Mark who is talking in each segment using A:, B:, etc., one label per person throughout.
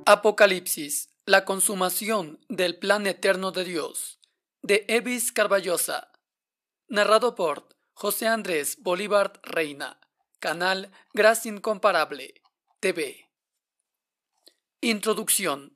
A: Apocalipsis, la consumación del plan eterno de Dios, de Evis Carballosa, narrado por José Andrés Bolívar Reina, canal Gracia Incomparable, TV. Introducción.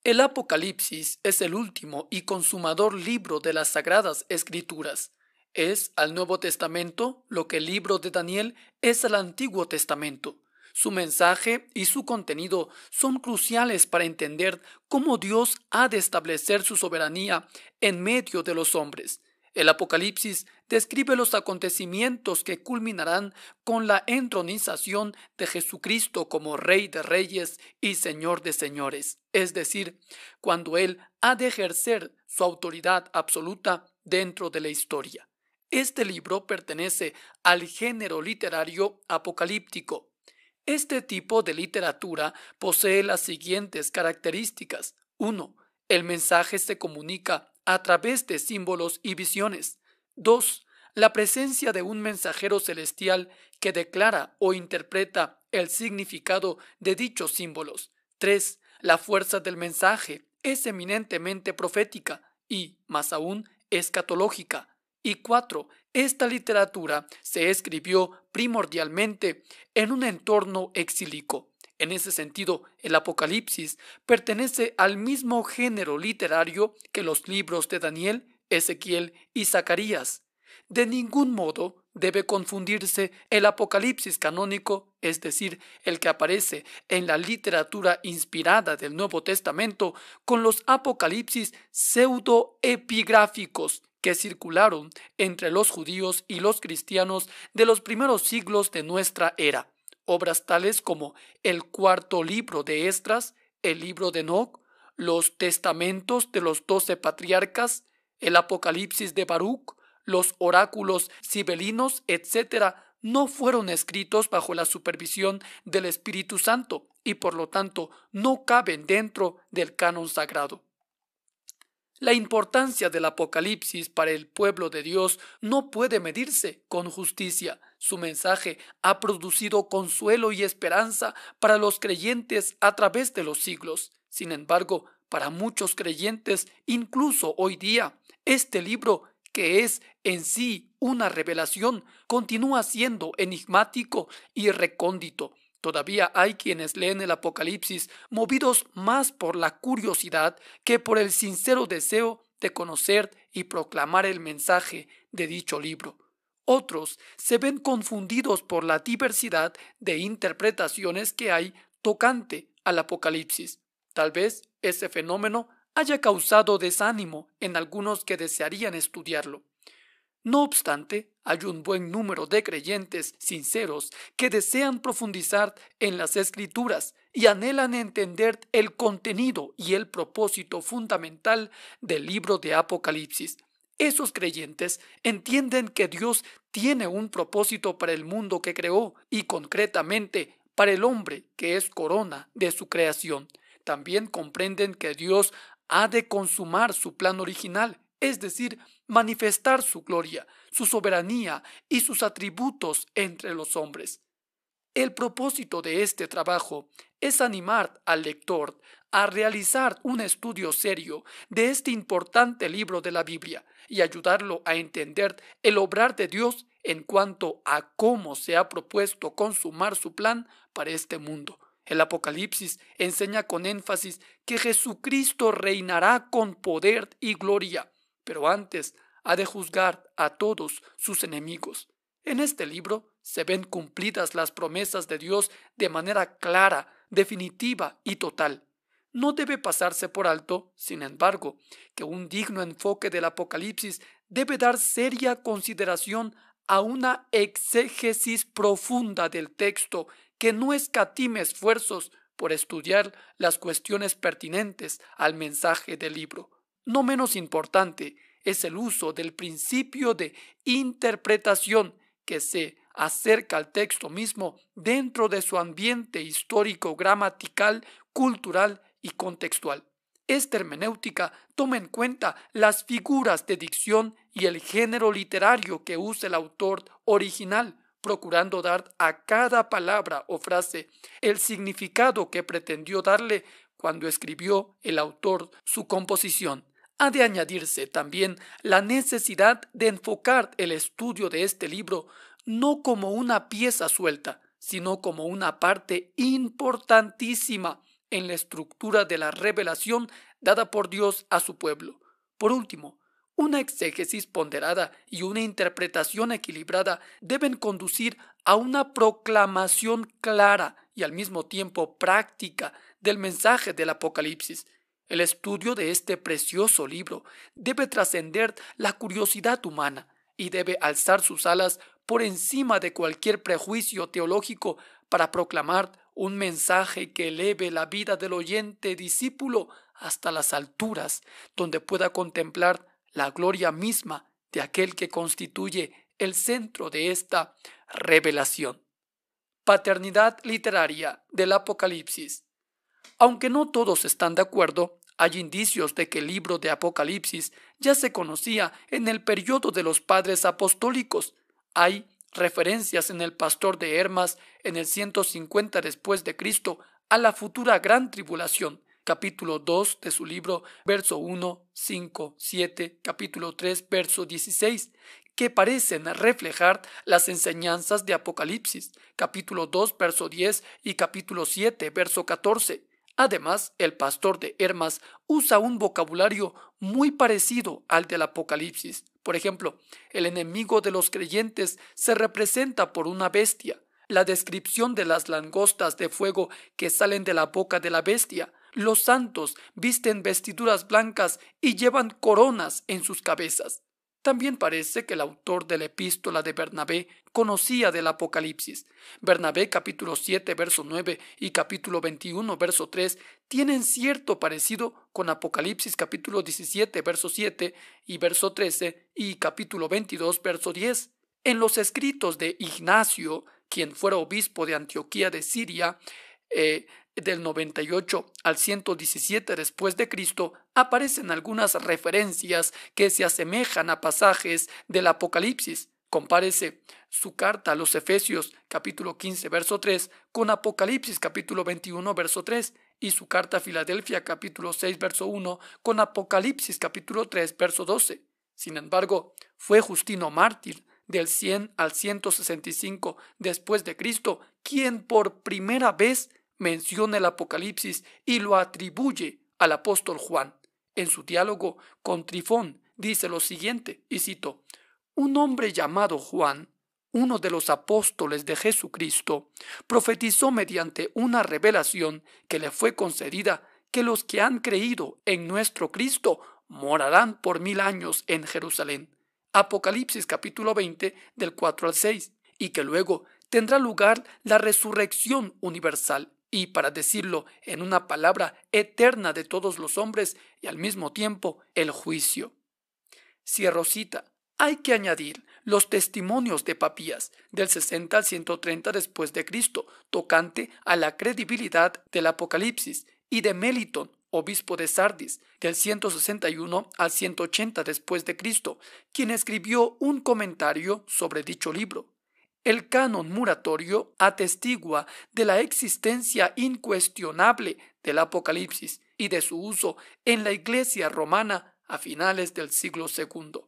A: El Apocalipsis es el último y consumador libro de las Sagradas Escrituras. Es al Nuevo Testamento lo que el libro de Daniel es al Antiguo Testamento. Su mensaje y su contenido son cruciales para entender cómo Dios ha de establecer su soberanía en medio de los hombres. El Apocalipsis describe los acontecimientos que culminarán con la entronización de Jesucristo como Rey de Reyes y Señor de Señores, es decir, cuando Él ha de ejercer su autoridad absoluta dentro de la historia. Este libro pertenece al género literario apocalíptico. Este tipo de literatura posee las siguientes características. 1. El mensaje se comunica a través de símbolos y visiones. 2. La presencia de un mensajero celestial que declara o interpreta el significado de dichos símbolos. 3. La fuerza del mensaje es eminentemente profética y, más aún, escatológica. Y 4. Esta literatura se escribió primordialmente en un entorno exílico. En ese sentido, el Apocalipsis pertenece al mismo género literario que los libros de Daniel, Ezequiel y Zacarías. De ningún modo debe confundirse el Apocalipsis canónico, es decir, el que aparece en la literatura inspirada del Nuevo Testamento, con los Apocalipsis pseudoepigráficos que circularon entre los judíos y los cristianos de los primeros siglos de nuestra era. Obras tales como el cuarto libro de Esdras, el libro de Enoc, los testamentos de los 12 patriarcas, el Apocalipsis de Baruch, los oráculos sibelinos, etc., no fueron escritos bajo la supervisión del Espíritu Santo y por lo tanto no caben dentro del canon sagrado. La importancia del Apocalipsis para el pueblo de Dios no puede medirse con justicia. Su mensaje ha producido consuelo y esperanza para los creyentes a través de los siglos. Sin embargo, para muchos creyentes, incluso hoy día, este libro, que es en sí una revelación, continúa siendo enigmático y recóndito. Todavía hay quienes leen el Apocalipsis movidos más por la curiosidad que por el sincero deseo de conocer y proclamar el mensaje de dicho libro. Otros se ven confundidos por la diversidad de interpretaciones que hay tocante al Apocalipsis. Tal vez ese fenómeno haya causado desánimo en algunos que desearían estudiarlo. No obstante, hay un buen número de creyentes sinceros que desean profundizar en las Escrituras y anhelan entender el contenido y el propósito fundamental del libro de Apocalipsis. Esos creyentes entienden que Dios tiene un propósito para el mundo que creó y concretamente para el hombre, que es corona de su creación. También comprenden que Dios ha de consumar su plan original, es decir, manifestar su gloria, su soberanía y sus atributos entre los hombres. El propósito de este trabajo es animar al lector a realizar un estudio serio de este importante libro de la Biblia y ayudarlo a entender el obrar de Dios en cuanto a cómo se ha propuesto consumar su plan para este mundo. El Apocalipsis enseña con énfasis que Jesucristo reinará con poder y gloria, pero antes ha de juzgar a todos sus enemigos. En este libro se ven cumplidas las promesas de Dios de manera clara, definitiva y total. No debe pasarse por alto, sin embargo, que un digno enfoque del Apocalipsis debe dar seria consideración a una exégesis profunda del texto que no escatime esfuerzos por estudiar las cuestiones pertinentes al mensaje del libro. No menos importante es el uso del principio de interpretación que se acerca al texto mismo dentro de su ambiente histórico, gramatical, cultural y contextual. Esta hermenéutica toma en cuenta las figuras de dicción y el género literario que usa el autor original, procurando dar a cada palabra o frase el significado que pretendió darle cuando escribió el autor su composición. Ha de añadirse también la necesidad de enfocar el estudio de este libro no como una pieza suelta, sino como una parte importantísima en la estructura de la revelación dada por Dios a su pueblo. Por último, una exégesis ponderada y una interpretación equilibrada deben conducir a una proclamación clara y al mismo tiempo práctica del mensaje del Apocalipsis. El estudio de este precioso libro debe trascender la curiosidad humana y debe alzar sus alas por encima de cualquier prejuicio teológico para proclamar un mensaje que eleve la vida del oyente discípulo hasta las alturas, donde pueda contemplar la gloria misma de aquel que constituye el centro de esta revelación. Paternidad literaria del Apocalipsis. Aunque no todos están de acuerdo, hay indicios de que el libro de Apocalipsis ya se conocía en el periodo de los padres apostólicos. Hay referencias en el Pastor de Hermas en el 150 después de Cristo a la futura gran tribulación, capítulo 2 de su libro, verso 1, 5, 7, capítulo 3, verso 16, que parecen reflejar las enseñanzas de Apocalipsis, capítulo 2, verso 10 y capítulo 7, verso 14. Además, el Pastor de Hermas usa un vocabulario muy parecido al del Apocalipsis. Por ejemplo, el enemigo de los creyentes se representa por una bestia. La descripción de las langostas de fuego que salen de la boca de la bestia. Los santos visten vestiduras blancas y llevan coronas en sus cabezas. También parece que el autor de la epístola de Bernabé conocía del Apocalipsis. Bernabé capítulo 7 verso 9 y capítulo 21 verso 3 tienen cierto parecido con Apocalipsis capítulo 17 verso 7 y verso 13 y capítulo 22 verso 10. En los escritos de Ignacio, quien fuera obispo de Antioquía de Siria, del 98 al 117 después de Cristo, aparecen algunas referencias que se asemejan a pasajes del Apocalipsis. Compárese su carta a los Efesios capítulo 15 verso 3 con Apocalipsis capítulo 21 verso 3 y su carta a Filadelfia capítulo 6 verso 1 con Apocalipsis capítulo 3 verso 12. Sin embargo, fue Justino Mártir del 100 al 165 después de Cristo quien por primera vez menciona el Apocalipsis y lo atribuye al apóstol Juan. En su diálogo con Trifón dice lo siguiente, y cito: un hombre llamado Juan, uno de los apóstoles de Jesucristo, profetizó mediante una revelación que le fue concedida que los que han creído en nuestro Cristo morarán por 1000 años en Jerusalén. Apocalipsis capítulo 20 del 4 al 6, y que luego tendrá lugar la resurrección universal y, para decirlo en una palabra, eterna de todos los hombres y al mismo tiempo el juicio. Cierro cita. Hay que añadir los testimonios de Papías del 60 al 130 después de Cristo, tocante a la credibilidad del Apocalipsis, y de Melitón, obispo de Sardis, del 161 al 180 después de Cristo, quien escribió un comentario sobre dicho libro. El canon muratorio atestigua de la existencia incuestionable del Apocalipsis y de su uso en la Iglesia romana a finales del siglo II.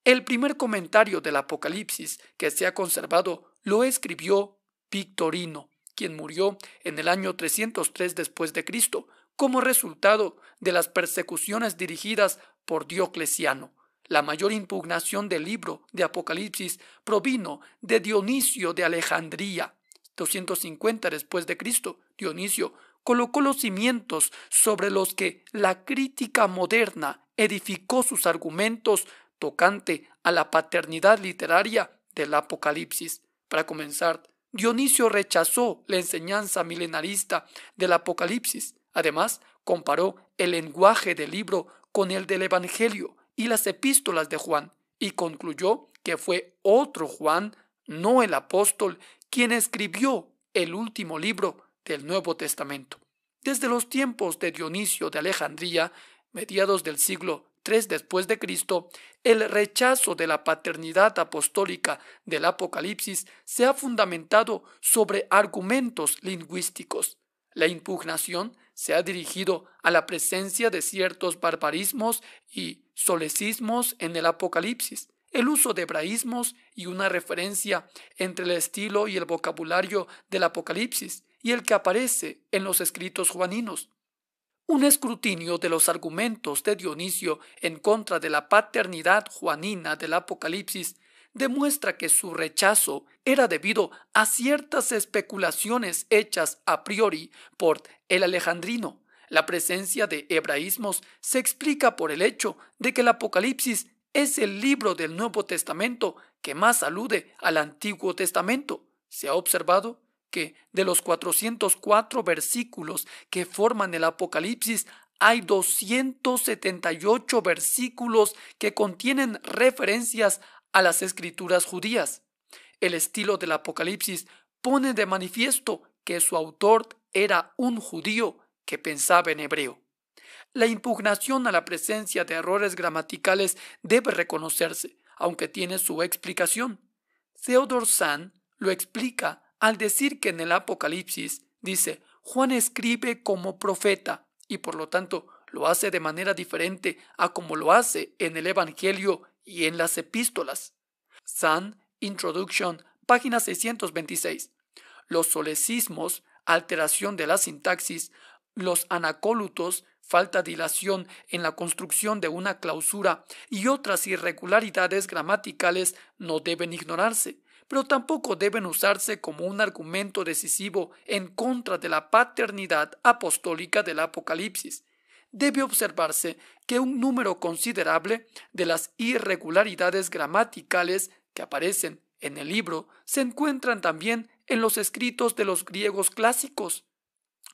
A: El primer comentario del Apocalipsis que se ha conservado lo escribió Victorino, quien murió en el año 303 después de Cristo, como resultado de las persecuciones dirigidas por Diocleciano. La mayor impugnación del libro de Apocalipsis provino de Dionisio de Alejandría, 250 después de Cristo. Dionisio colocó los cimientos sobre los que la crítica moderna edificó sus argumentos tocante a la paternidad literaria del Apocalipsis. Para comenzar, Dionisio rechazó la enseñanza milenarista del Apocalipsis. Además, comparó el lenguaje del libro con el del Evangelio y las epístolas de Juan, y concluyó que fue otro Juan, no el apóstol, quien escribió el último libro del Nuevo Testamento. Desde los tiempos de Dionisio de Alejandría, mediados del siglo 3 después de Cristo, el rechazo de la paternidad apostólica del Apocalipsis se ha fundamentado sobre argumentos lingüísticos. La impugnación se ha dirigido a la presencia de ciertos barbarismos y solecismos en el Apocalipsis, el uso de hebraísmos y una referencia entre el estilo y el vocabulario del Apocalipsis y el que aparece en los escritos juaninos. Un escrutinio de los argumentos de Dionisio en contra de la paternidad juanina del Apocalipsis demuestra que su rechazo era debido a ciertas especulaciones hechas a priori por el alejandrino. La presencia de hebraísmos se explica por el hecho de que el Apocalipsis es el libro del Nuevo Testamento que más alude al Antiguo Testamento. Se ha observado que de los 404 versículos que forman el Apocalipsis, hay 278 versículos que contienen referencias a las escrituras judías. El estilo del Apocalipsis pone de manifiesto que su autor era un judío que pensaba en hebreo. La impugnación a la presencia de errores gramaticales debe reconocerse, aunque tiene su explicación. Theodor Sand lo explica al decir que en el Apocalipsis dice Juan escribe como profeta y por lo tanto lo hace de manera diferente a como lo hace en el Evangelio y en las epístolas. Sand, Introduction, página 626. Los solecismos, alteración de la sintaxis, los anacolutos, falta de hilación en la construcción de una clausura y otras irregularidades gramaticales no deben ignorarse, pero tampoco deben usarse como un argumento decisivo en contra de la paternidad apostólica del Apocalipsis. Debe observarse que un número considerable de las irregularidades gramaticales que aparecen en el libro se encuentran también en los escritos de los griegos clásicos.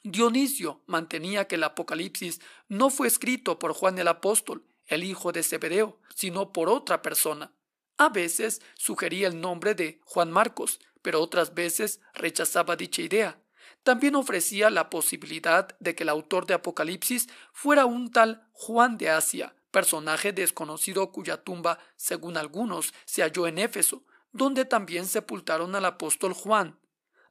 A: Dionisio mantenía que el Apocalipsis no fue escrito por Juan el Apóstol, el hijo de Zebedeo, sino por otra persona. A veces sugería el nombre de Juan Marcos, pero otras veces rechazaba dicha idea. También ofrecía la posibilidad de que el autor de Apocalipsis fuera un tal Juan de Asia, personaje desconocido cuya tumba, según algunos, se halló en Éfeso, donde también sepultaron al apóstol Juan.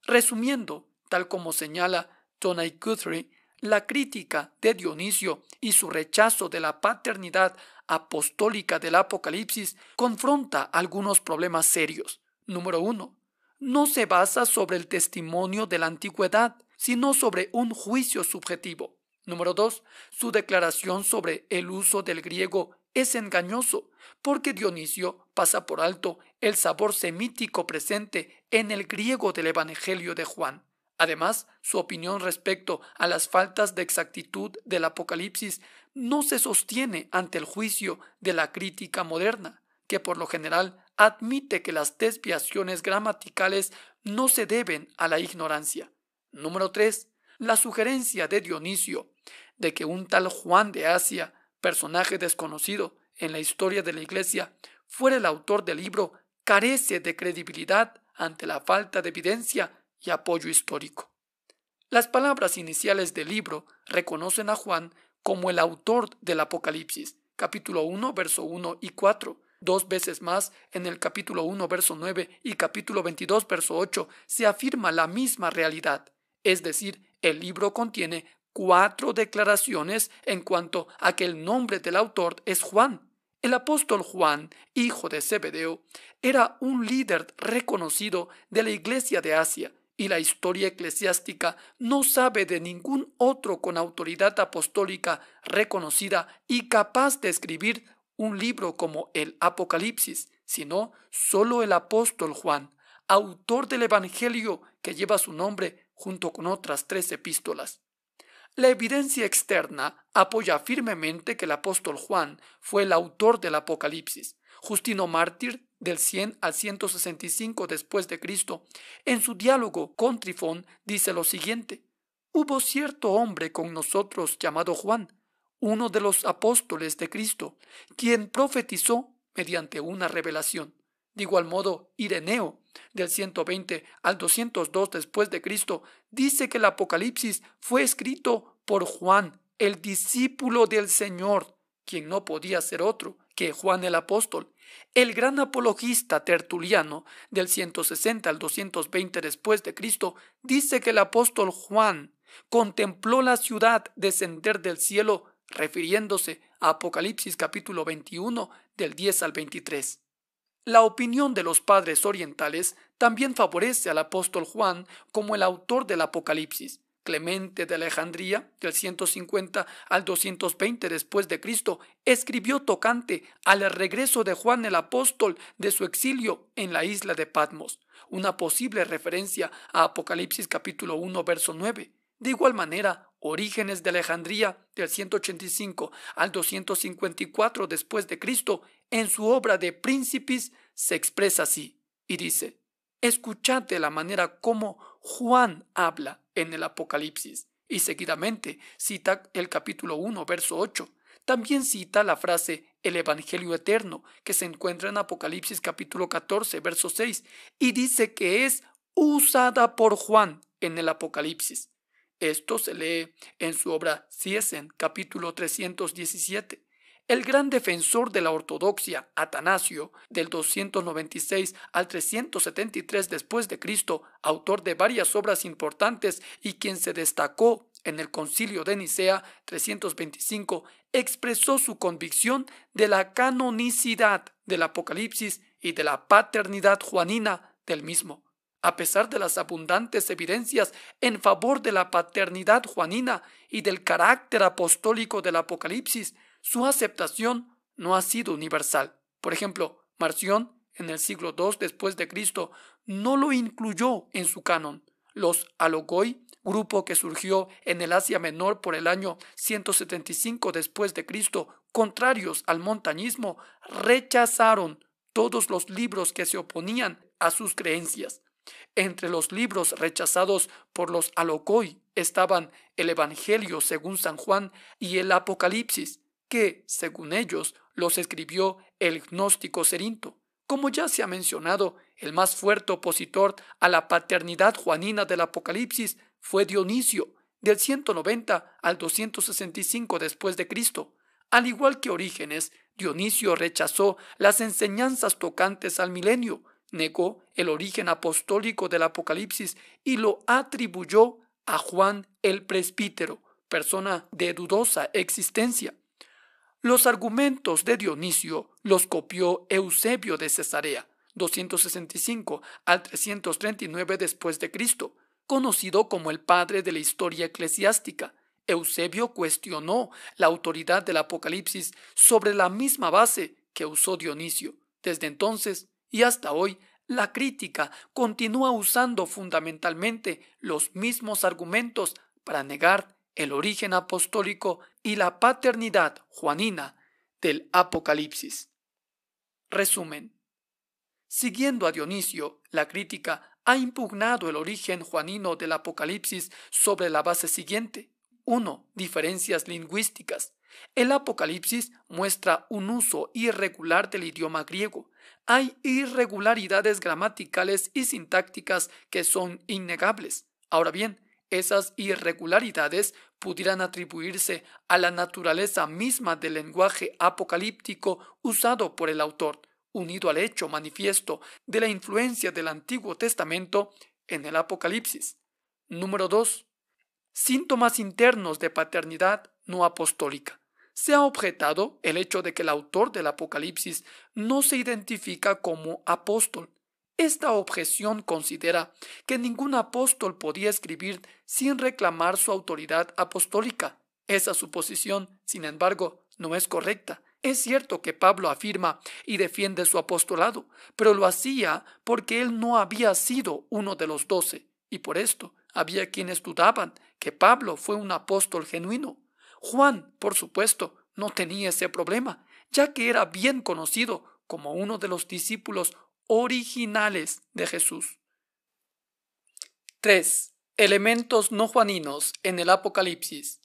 A: Resumiendo, tal como señala Tony Guthrie, la crítica de Dionisio y su rechazo de la paternidad apostólica del Apocalipsis confronta algunos problemas serios. Número 1. No se basa sobre el testimonio de la antigüedad, sino sobre un juicio subjetivo. Número 2. Su declaración sobre el uso del griego es engañoso, porque Dionisio pasa por alto el sabor semítico presente en el griego del Evangelio de Juan. Además, su opinión respecto a las faltas de exactitud del Apocalipsis no se sostiene ante el juicio de la crítica moderna, que por lo general admite que las desviaciones gramaticales no se deben a la ignorancia. Número 3. La sugerencia de Dionisio de que un tal Juan de Asia, personaje desconocido en la historia de la Iglesia, fuera el autor del libro, carece de credibilidad ante la falta de evidencia y apoyo histórico. Las palabras iniciales del libro reconocen a Juan como el autor del Apocalipsis, capítulo 1, verso 1 y 4. Dos veces más, en el capítulo 1, verso 9 y capítulo 22, verso 8, se afirma la misma realidad. Es decir, el libro contiene 4 declaraciones en cuanto a que el nombre del autor es Juan. El apóstol Juan, hijo de Zebedeo, era un líder reconocido de la iglesia de Asia, y la historia eclesiástica no sabe de ningún otro con autoridad apostólica reconocida y capaz de escribir un libro como el Apocalipsis, sino solo el apóstol Juan, autor del Evangelio que lleva su nombre junto con otras 3 epístolas. La evidencia externa apoya firmemente que el apóstol Juan fue el autor del Apocalipsis. Justino Mártir, del 100 al 165 después de Cristo, en su diálogo con Trifón dice lo siguiente: hubo cierto hombre con nosotros llamado Juan, uno de los apóstoles de Cristo, quien profetizó mediante una revelación. De igual modo, Ireneo, del 120 al 202 después de Cristo, dice que el Apocalipsis fue escrito por Juan, el discípulo del Señor, quien no podía ser otro que Juan el apóstol. El gran apologista Tertuliano, del 160 al 220 después de Cristo, dice que el apóstol Juan contempló la ciudad descender del cielo, refiriéndose a Apocalipsis capítulo 21 del 10 al 23. La opinión de los padres orientales también favorece al apóstol Juan como el autor del Apocalipsis. Clemente de Alejandría, del 150 al 220 después de Cristo, escribió tocante al regreso de Juan el apóstol de su exilio en la isla de Patmos, una posible referencia a Apocalipsis capítulo 1 verso 9. De igual manera, Orígenes de Alejandría, del 185 al 254 después de Cristo, en su obra de Príncipes, se expresa así y dice: escuchad de la manera como Juan habla en el Apocalipsis, y seguidamente cita el capítulo 1, verso 8. También cita la frase el Evangelio eterno, que se encuentra en Apocalipsis capítulo 14, verso 6, y dice que es usada por Juan en el Apocalipsis. Esto se lee en su obra Ciesen, capítulo 317. El gran defensor de la ortodoxia, Atanasio, del 296 al 373 después de Cristo, autor de varias obras importantes y quien se destacó en el Concilio de Nicea 325, expresó su convicción de la canonicidad del Apocalipsis y de la paternidad juanina del mismo. A pesar de las abundantes evidencias en favor de la paternidad juanina y del carácter apostólico del Apocalipsis, su aceptación no ha sido universal. Por ejemplo, Marción, en el siglo II después de Cristo, no lo incluyó en su canon. Los Alogoi, grupo que surgió en el Asia Menor por el año 175 después de Cristo, contrarios al montañismo, rechazaron todos los libros que se oponían a sus creencias. Entre los libros rechazados por los Alogoi estaban el Evangelio según San Juan y el Apocalipsis, que, según ellos, los escribió el gnóstico Cerinto. Como ya se ha mencionado, el más fuerte opositor a la paternidad juanina del Apocalipsis fue Dionisio, del 190 al 265 después de Cristo. Al igual que Orígenes, Dionisio rechazó las enseñanzas tocantes al milenio, negó el origen apostólico del Apocalipsis y lo atribuyó a Juan el Presbítero, persona de dudosa existencia. Los argumentos de Dionisio los copió Eusebio de Cesarea, 265 al 339 después de Cristo, conocido como el padre de la historia eclesiástica. Eusebio cuestionó la autoridad del Apocalipsis sobre la misma base que usó Dionisio. Desde entonces y hasta hoy, la crítica continúa usando fundamentalmente los mismos argumentos para negar el origen apostólico y la paternidad juanina del Apocalipsis. Resumen. Siguiendo a Dionisio, la crítica ha impugnado el origen juanino del Apocalipsis sobre la base siguiente. 1. Diferencias lingüísticas. El Apocalipsis muestra un uso irregular del idioma griego. Hay irregularidades gramaticales y sintácticas que son innegables. Ahora bien, esas irregularidades pudieran atribuirse a la naturaleza misma del lenguaje apocalíptico usado por el autor, unido al hecho manifiesto de la influencia del Antiguo Testamento en el Apocalipsis. Número 2. Síntomas internos de paternidad no apostólica. Se ha objetado el hecho de que el autor del Apocalipsis no se identifica como apóstol. Esta objeción considera que ningún apóstol podía escribir sin reclamar su autoridad apostólica. Esa suposición, sin embargo, no es correcta. Es cierto que Pablo afirma y defiende su apostolado, pero lo hacía porque él no había sido uno de los 12, y por esto había quienes dudaban que Pablo fue un apóstol genuino. Juan, por supuesto, no tenía ese problema, ya que era bien conocido como uno de los discípulos originales de Jesús. 3. Elementos no juaninos en el Apocalipsis.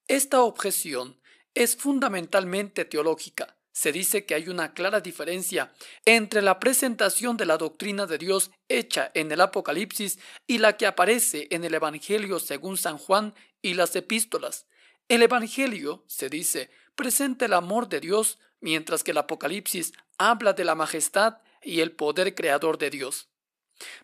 A: Esta objeción es fundamentalmente teológica. Se dice que hay una clara diferencia entre la presentación de la doctrina de Dios hecha en el Apocalipsis y la que aparece en el Evangelio según San Juan y las epístolas. El Evangelio, se dice, presenta el amor de Dios, mientras que el Apocalipsis habla de la majestad y el poder creador de Dios.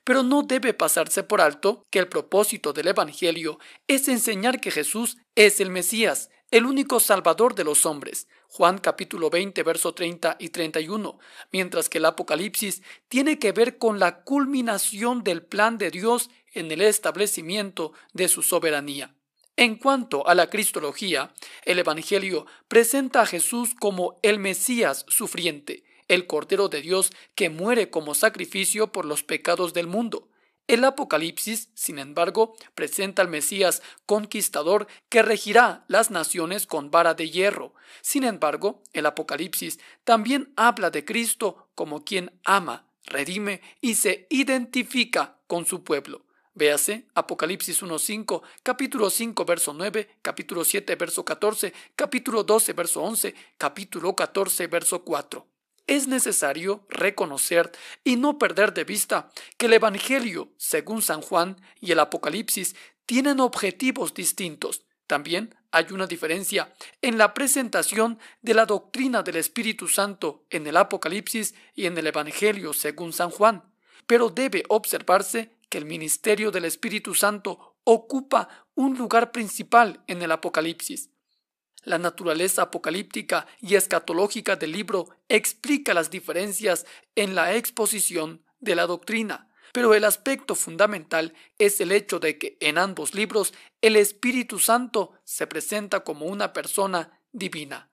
A: Pero no debe pasarse por alto que el propósito del Evangelio es enseñar que Jesús es el Mesías, el único Salvador de los hombres. Juan capítulo 20, verso 30 y 31, mientras que el Apocalipsis tiene que ver con la culminación del plan de Dios en el establecimiento de su soberanía. En cuanto a la cristología, el Evangelio presenta a Jesús como el Mesías sufriente, el Cordero de Dios que muere como sacrificio por los pecados del mundo. El Apocalipsis, sin embargo, presenta al Mesías conquistador que regirá las naciones con vara de hierro. Sin embargo, el Apocalipsis también habla de Cristo como quien ama, redime y se identifica con su pueblo. Véase Apocalipsis 1:5, capítulo 5, verso 9, capítulo 7, verso 14, capítulo 12, verso 11, capítulo 14, verso 4. Es necesario reconocer y no perder de vista que el Evangelio, según San Juan, y el Apocalipsis tienen objetivos distintos. También hay una diferencia en la presentación de la doctrina del Espíritu Santo en el Apocalipsis y en el Evangelio, según San Juan. Pero debe observarse que el ministerio del Espíritu Santo ocupa un lugar principal en el Apocalipsis. La naturaleza apocalíptica y escatológica del libro explica las diferencias en la exposición de la doctrina, pero el aspecto fundamental es el hecho de que en ambos libros el Espíritu Santo se presenta como una persona divina.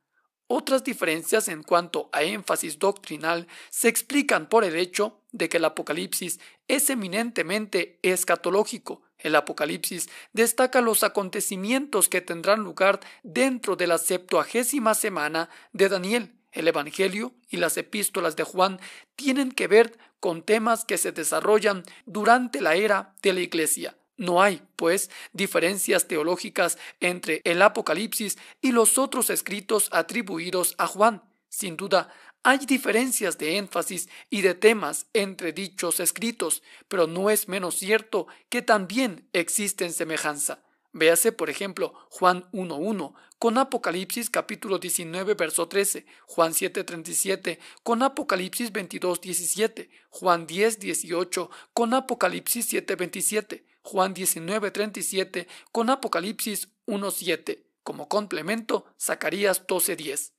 A: Otras diferencias en cuanto a énfasis doctrinal se explican por el hecho de que el Apocalipsis es eminentemente escatológico. El Apocalipsis destaca los acontecimientos que tendrán lugar dentro de la 70ª semana de Daniel. El Evangelio y las epístolas de Juan tienen que ver con temas que se desarrollan durante la era de la Iglesia. No hay, pues, diferencias teológicas entre el Apocalipsis y los otros escritos atribuidos a Juan. Sin duda, hay diferencias de énfasis y de temas entre dichos escritos, pero no es menos cierto que también existen semejanza. Véase, por ejemplo, Juan 1:1 con Apocalipsis capítulo 19, verso 13, Juan 7:37 con Apocalipsis 22:17, Juan 10:18 con Apocalipsis 7:27, Juan 19:37 con Apocalipsis 1:7. Como complemento, Zacarías 12:10.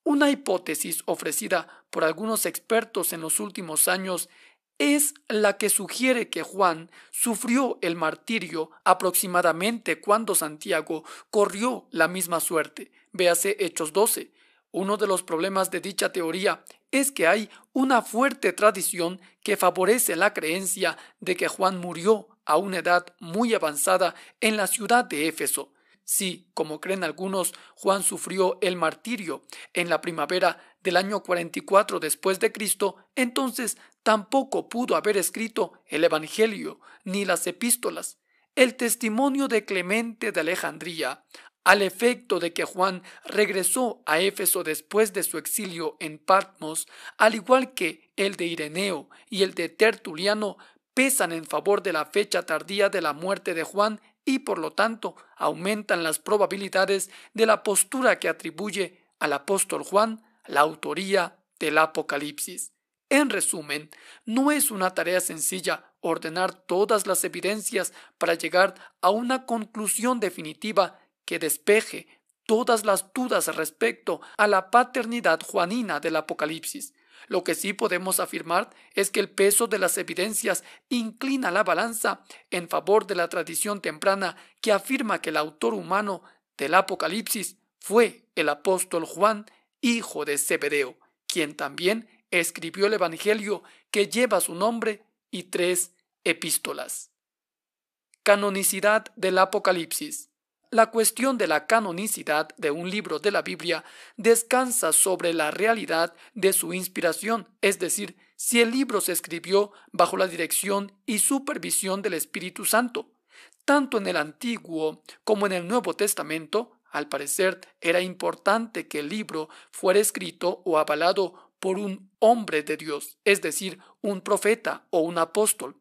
A: Una hipótesis ofrecida por algunos expertos en los últimos años es la que sugiere que Juan sufrió el martirio aproximadamente cuando Santiago corrió la misma suerte. Véase Hechos 12. Uno de los problemas de dicha teoría es que hay una fuerte tradición que favorece la creencia de que Juan murió a una edad muy avanzada en la ciudad de Éfeso. Si, como creen algunos, Juan sufrió el martirio en la primavera del año 44 después de Cristo, entonces tampoco pudo haber escrito el Evangelio ni las epístolas. El testimonio de Clemente de Alejandría, al efecto de que Juan regresó a Éfeso después de su exilio en Patmos, al igual que el de Ireneo y el de Tertuliano, pesan en favor de la fecha tardía de la muerte de Juan y por lo tanto aumentan las probabilidades de la postura que atribuye al apóstol Juan la autoría del Apocalipsis. En resumen, no es una tarea sencilla ordenar todas las evidencias para llegar a una conclusión definitiva que despeje todas las dudas respecto a la paternidad juanina del Apocalipsis. Lo que sí podemos afirmar es que el peso de las evidencias inclina la balanza en favor de la tradición temprana que afirma que el autor humano del Apocalipsis fue el apóstol Juan, hijo de Zebedeo, quien también escribió el Evangelio que lleva su nombre y 3 epístolas. Canonicidad del Apocalipsis. La cuestión de la canonicidad de un libro de la Biblia descansa sobre la realidad de su inspiración, es decir, si el libro se escribió bajo la dirección y supervisión del Espíritu Santo. Tanto en el Antiguo como en el Nuevo Testamento, al parecer, era importante que el libro fuera escrito o avalado por un hombre de Dios, es decir, un profeta o un apóstol.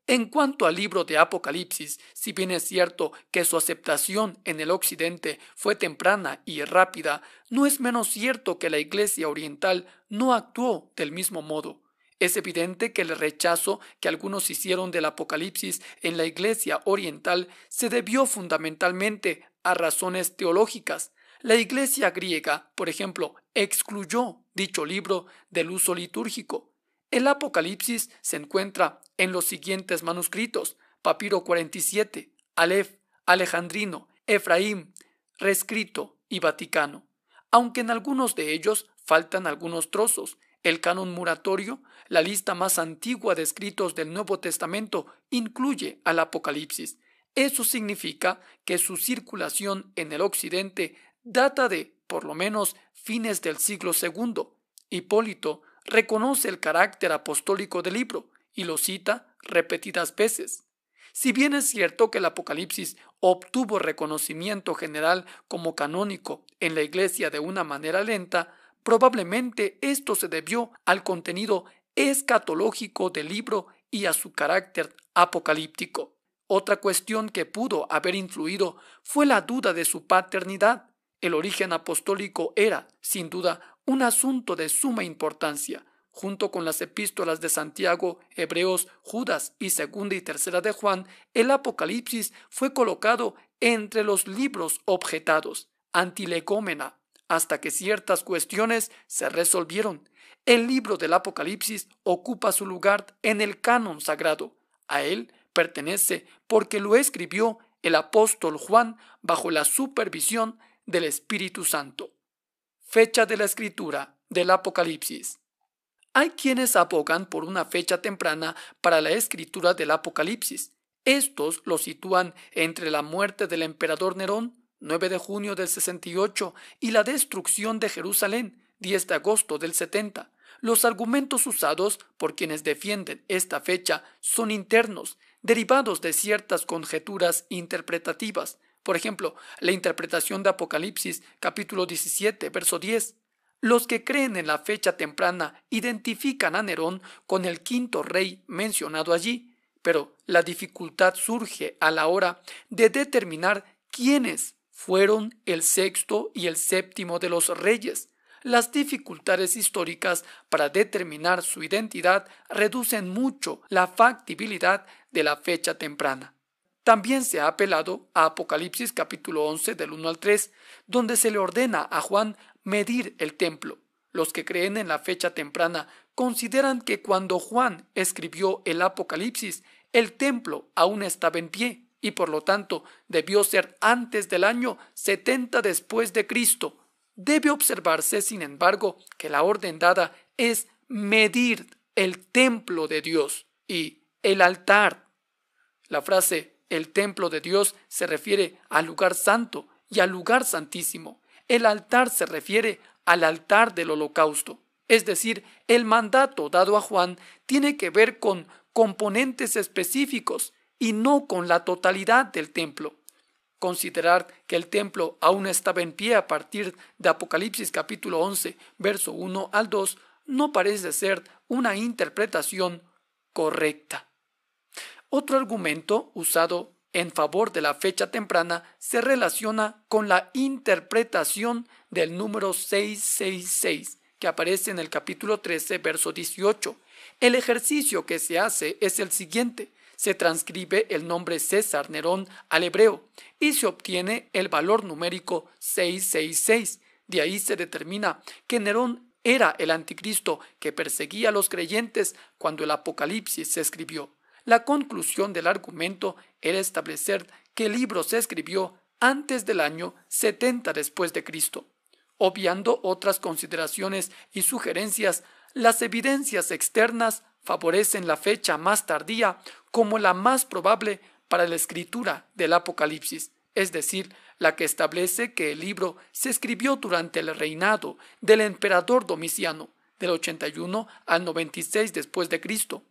A: En cuanto al libro de Apocalipsis, si bien es cierto que su aceptación en el occidente fue temprana y rápida, no es menos cierto que la Iglesia oriental no actuó del mismo modo. Es evidente que el rechazo que algunos hicieron del Apocalipsis en la Iglesia oriental se debió fundamentalmente a razones teológicas. La Iglesia griega, por ejemplo, excluyó dicho libro del uso litúrgico. El Apocalipsis se encuentra en los siguientes manuscritos: Papiro 47, Aleph, Alejandrino, Efraín, Reescrito y Vaticano, aunque en algunos de ellos faltan algunos trozos. El canon muratorio, la lista más antigua de escritos del Nuevo Testamento, incluye al Apocalipsis. Eso significa que su circulación en el occidente data de, por lo menos, fines del siglo II. Hipólito reconoce el carácter apostólico del libro y lo cita repetidas veces. Si bien es cierto que el Apocalipsis obtuvo reconocimiento general como canónico en la Iglesia de una manera lenta, probablemente esto se debió al contenido escatológico del libro y a su carácter apocalíptico. Otra cuestión que pudo haber influido fue la duda de su paternidad. El origen apostólico era, sin duda, un asunto de suma importancia. Junto con las epístolas de Santiago, Hebreos, Judas y Segunda y Tercera de Juan, el Apocalipsis fue colocado entre los libros objetados, antilegómena, hasta que ciertas cuestiones se resolvieron. El libro del Apocalipsis ocupa su lugar en el canon sagrado. A él pertenece porque lo escribió el apóstol Juan bajo la supervisión del Espíritu Santo. Fecha de la escritura del Apocalipsis. Hay quienes abogan por una fecha temprana para la escritura del Apocalipsis. Estos lo sitúan entre la muerte del emperador Nerón, 9 de junio del 68, y la destrucción de Jerusalén, 10 de agosto del 70. Los argumentos usados por quienes defienden esta fecha son internos, derivados de ciertas conjeturas interpretativas. Por ejemplo, la interpretación de Apocalipsis, capítulo 17, verso 10. Los que creen en la fecha temprana identifican a Nerón con el quinto rey mencionado allí, pero la dificultad surge a la hora de determinar quiénes fueron el sexto y el séptimo de los reyes. Las dificultades históricas para determinar su identidad reducen mucho la factibilidad de la fecha temprana. También se ha apelado a Apocalipsis capítulo 11 del 1 al 3, donde se le ordena a Juan medir el templo. Los que creen en la fecha temprana consideran que cuando Juan escribió el Apocalipsis, el templo aún estaba en pie y por lo tanto debió ser antes del año 70 después de Cristo. Debe observarse, sin embargo, que la orden dada es medir el templo de Dios y el altar. La frase el templo de Dios se refiere al lugar santo y al lugar santísimo. El altar se refiere al altar del holocausto. Es decir, el mandato dado a Juan tiene que ver con componentes específicos y no con la totalidad del templo. Considerar que el templo aún estaba en pie a partir de Apocalipsis capítulo 11, verso 1 al 2, no parece ser una interpretación correcta. Otro argumento usado en favor de la fecha temprana se relaciona con la interpretación del número 666, que aparece en el capítulo 13, verso 18. El ejercicio que se hace es el siguiente. Se transcribe el nombre César Nerón al hebreo y se obtiene el valor numérico 666. De ahí se determina que Nerón era el anticristo que perseguía a los creyentes cuando el Apocalipsis se escribió. La conclusión del argumento era establecer que el libro se escribió antes del año 70 después de Cristo. Obviando otras consideraciones y sugerencias, las evidencias externas favorecen la fecha más tardía como la más probable para la escritura del Apocalipsis, es decir, la que establece que el libro se escribió durante el reinado del emperador Domiciano, del 81 al 96 después de Cristo.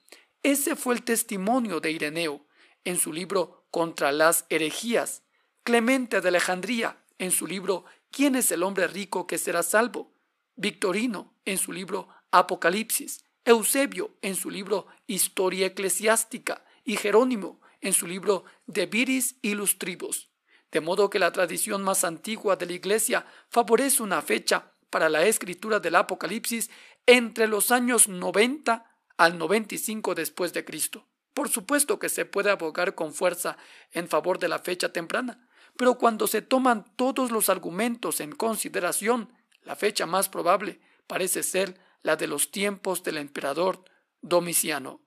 A: Ese fue el testimonio de Ireneo en su libro Contra las herejías, Clemente de Alejandría en su libro ¿Quién es el hombre rico que será salvo?, Victorino en su libro Apocalipsis, Eusebio en su libro Historia Eclesiástica y Jerónimo en su libro De Viris Illustribus, de modo que la tradición más antigua de la Iglesia favorece una fecha para la escritura del Apocalipsis entre los años 90 al 95 después de Cristo. Por supuesto que se puede abogar con fuerza en favor de la fecha temprana, pero cuando se toman todos los argumentos en consideración, la fecha más probable parece ser la de los tiempos del emperador Domiciano.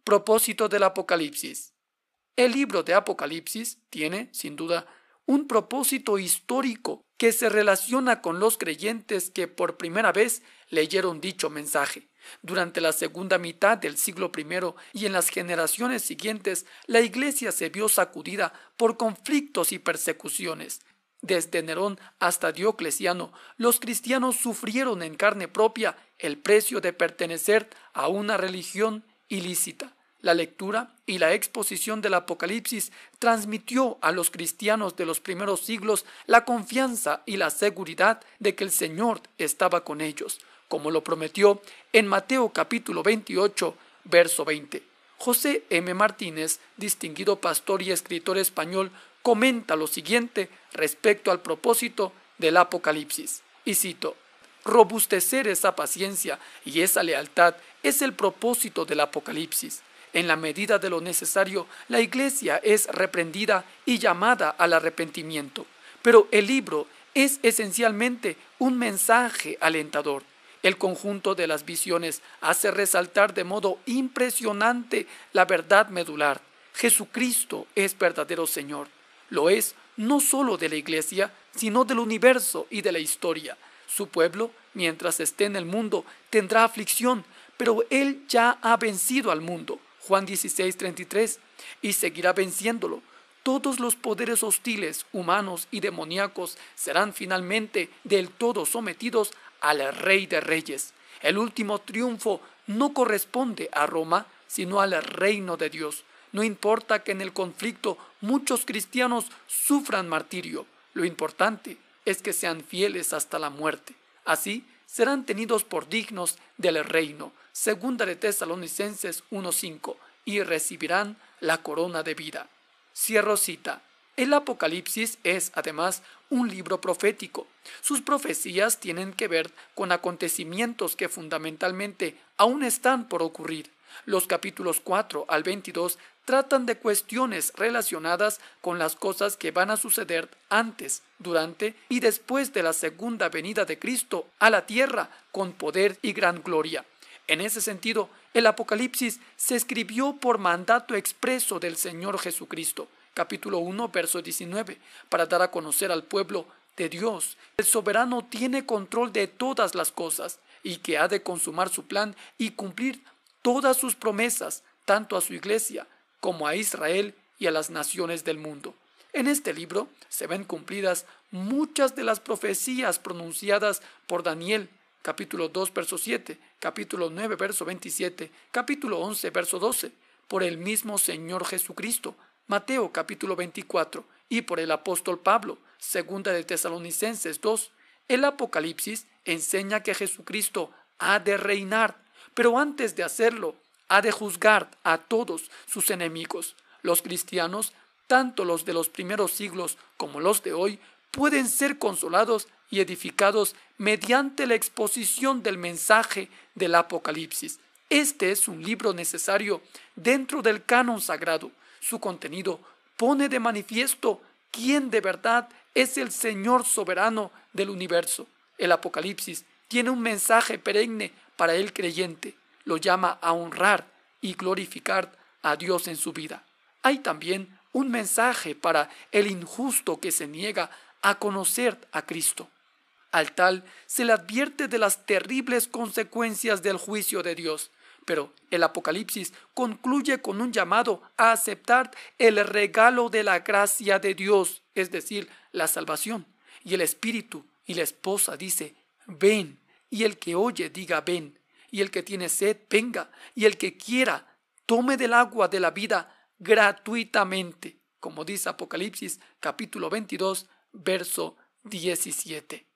A: Propósito del Apocalipsis. El libro de Apocalipsis tiene, sin duda, un propósito histórico que se relaciona con los creyentes que por primera vez leyeron dicho mensaje. Durante la segunda mitad del siglo I y en las generaciones siguientes, la Iglesia se vio sacudida por conflictos y persecuciones. Desde Nerón hasta Diocleciano, los cristianos sufrieron en carne propia el precio de pertenecer a una religión ilícita. La lectura y la exposición del Apocalipsis transmitió a los cristianos de los primeros siglos la confianza y la seguridad de que el Señor estaba con ellos, como lo prometió en Mateo capítulo 28, verso 20. José M. Martínez, distinguido pastor y escritor español, comenta lo siguiente respecto al propósito del Apocalipsis, y cito: robustecer esa paciencia y esa lealtad es el propósito del Apocalipsis. En la medida de lo necesario, la Iglesia es reprendida y llamada al arrepentimiento, pero el libro es esencialmente un mensaje alentador. El conjunto de las visiones hace resaltar de modo impresionante la verdad medular: Jesucristo es verdadero Señor. Lo es no solo de la Iglesia, sino del universo y de la historia. Su pueblo, mientras esté en el mundo, tendrá aflicción, pero Él ya ha vencido al mundo. Juan 16:33, y seguirá venciéndolo. Todos los poderes hostiles, humanos y demoníacos serán finalmente del todo sometidos al Rey de Reyes. El último triunfo no corresponde a Roma, sino al reino de Dios. No importa que en el conflicto muchos cristianos sufran martirio, lo importante es que sean fieles hasta la muerte. Así serán tenidos por dignos del reino. Segunda de Tesalonicenses 1:5, y recibirán la corona de vida. Cierro cita. El Apocalipsis es, además, un libro profético. Sus profecías tienen que ver con acontecimientos que fundamentalmente aún están por ocurrir. Los capítulos 4 al 22 tratan de cuestiones relacionadas con las cosas que van a suceder antes, durante y después de la segunda venida de Cristo a la tierra con poder y gran gloria. En ese sentido, el Apocalipsis se escribió por mandato expreso del Señor Jesucristo, capítulo 1, verso 19, para dar a conocer al pueblo de Dios. El soberano tiene control de todas las cosas y que ha de consumar su plan y cumplir todas sus promesas, tanto a su iglesia como a Israel y a las naciones del mundo. En este libro se ven cumplidas muchas de las profecías pronunciadas por Daniel, capítulo 2, verso 7, capítulo 9, verso 27, capítulo 11, verso 12, por el mismo Señor Jesucristo, Mateo capítulo 24, y por el apóstol Pablo, segunda de Tesalonicenses 2. El Apocalipsis enseña que Jesucristo ha de reinar, pero antes de hacerlo, ha de juzgar a todos sus enemigos. Los cristianos, tanto los de los primeros siglos como los de hoy, pueden ser consolados y edificados mediante la exposición del mensaje del Apocalipsis. Este es un libro necesario dentro del canon sagrado. Su contenido pone de manifiesto quién de verdad es el Señor soberano del universo. El Apocalipsis tiene un mensaje perenne para el creyente. Lo llama a honrar y glorificar a Dios en su vida. Hay también un mensaje para el injusto que se niega a conocer a Cristo. Al tal se le advierte de las terribles consecuencias del juicio de Dios, pero el Apocalipsis concluye con un llamado a aceptar el regalo de la gracia de Dios, es decir, la salvación. Y el Espíritu y la esposa dice: ven, y el que oye diga ven, y el que tiene sed venga, y el que quiera tome del agua de la vida gratuitamente, como dice Apocalipsis capítulo 22, verso 17.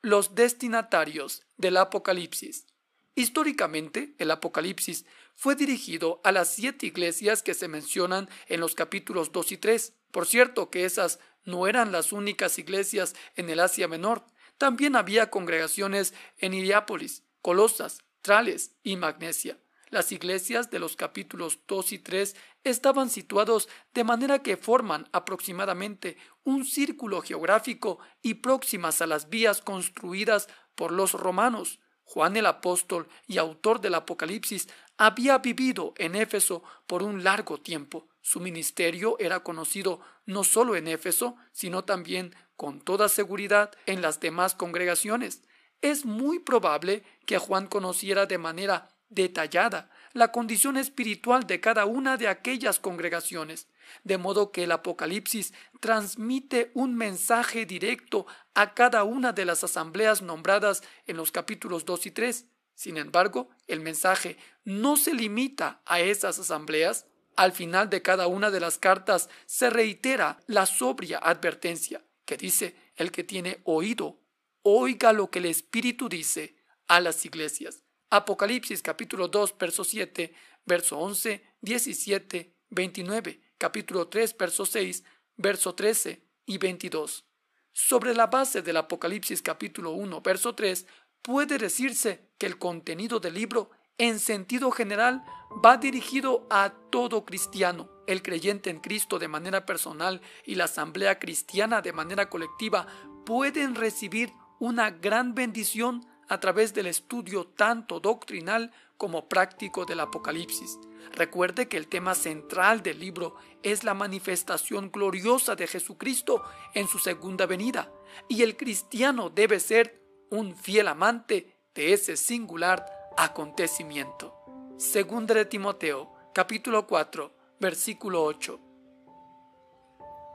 A: Los destinatarios del Apocalipsis. Históricamente, el Apocalipsis fue dirigido a las 7 iglesias que se mencionan en los capítulos 2 y 3. Por cierto que esas no eran las únicas iglesias en el Asia Menor. También había congregaciones en Hierápolis, Colosas, Trales y Magnesia. Las iglesias de los capítulos 2 y 3 estaban situados de manera que forman aproximadamente un círculo geográfico y próximas a las vías construidas por los romanos. Juan el apóstol y autor del Apocalipsis había vivido en Éfeso por un largo tiempo. Su ministerio era conocido no solo en Éfeso, sino también con toda seguridad en las demás congregaciones. Es muy probable que Juan conociera de manera detallada la condición espiritual de cada una de aquellas congregaciones, de modo que el Apocalipsis transmite un mensaje directo a cada una de las asambleas nombradas en los capítulos 2 y 3. Sin embargo, el mensaje no se limita a esas asambleas. Al final de cada una de las cartas se reitera la sobria advertencia que dice: el que tiene oído, oiga lo que el Espíritu dice a las iglesias. Apocalipsis capítulo 2, verso 7, verso 11, 17, 29, capítulo 3, verso 6, verso 13 y 22. Sobre la base del Apocalipsis capítulo 1, verso 3, puede decirse que el contenido del libro, en sentido general, va dirigido a todo cristiano. El creyente en Cristo de manera personal y la asamblea cristiana de manera colectiva pueden recibir una gran bendición a través del estudio tanto doctrinal como práctico del Apocalipsis. Recuerde que el tema central del libro es la manifestación gloriosa de Jesucristo en su segunda venida, y el cristiano debe ser un fiel amante de ese singular acontecimiento. Segunda de Timoteo, capítulo 4, versículo 8.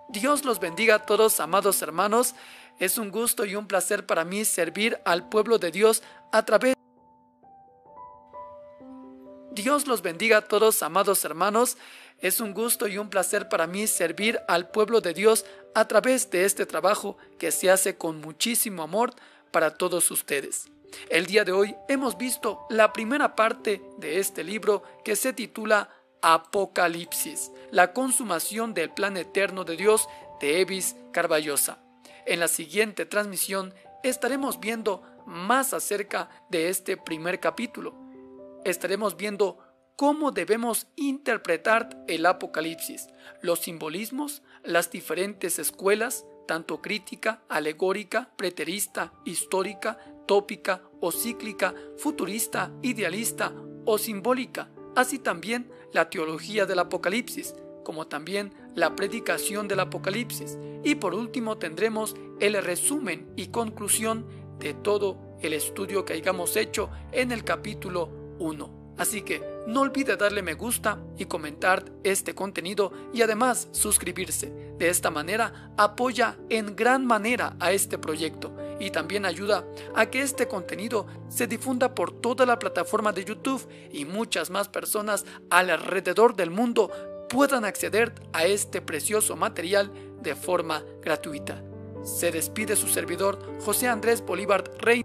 A: Dios los bendiga a todos, amados hermanos. Es un gusto y un placer para mí servir al pueblo de Dios a través. Dios los bendiga a todos, amados hermanos. Es un gusto y un placer para mí servir al pueblo de Dios a través de este trabajo que se hace con muchísimo amor para todos ustedes. El día de hoy hemos visto la primera parte de este libro que se titula Apocalipsis, la consumación del plan eterno de Dios, de Evis Carballosa. En la siguiente transmisión estaremos viendo más acerca de este primer capítulo. Estaremos viendo cómo debemos interpretar el Apocalipsis, los simbolismos, las diferentes escuelas, tanto crítica, alegórica, preterista, histórica, tópica o cíclica, futurista, idealista o simbólica, así también la teología del Apocalipsis, como también la predicación del Apocalipsis. Y por último tendremos el resumen y conclusión de todo el estudio que hayamos hecho en el capítulo 1. Así que no olvide darle me gusta y comentar este contenido y además suscribirse. De esta manera apoya en gran manera a este proyecto y también ayuda a que este contenido se difunda por toda la plataforma de YouTube y muchas más personas alrededor del mundo puedan acceder a este precioso material de forma gratuita. Se despide su servidor José Andrés Bolívar Rey.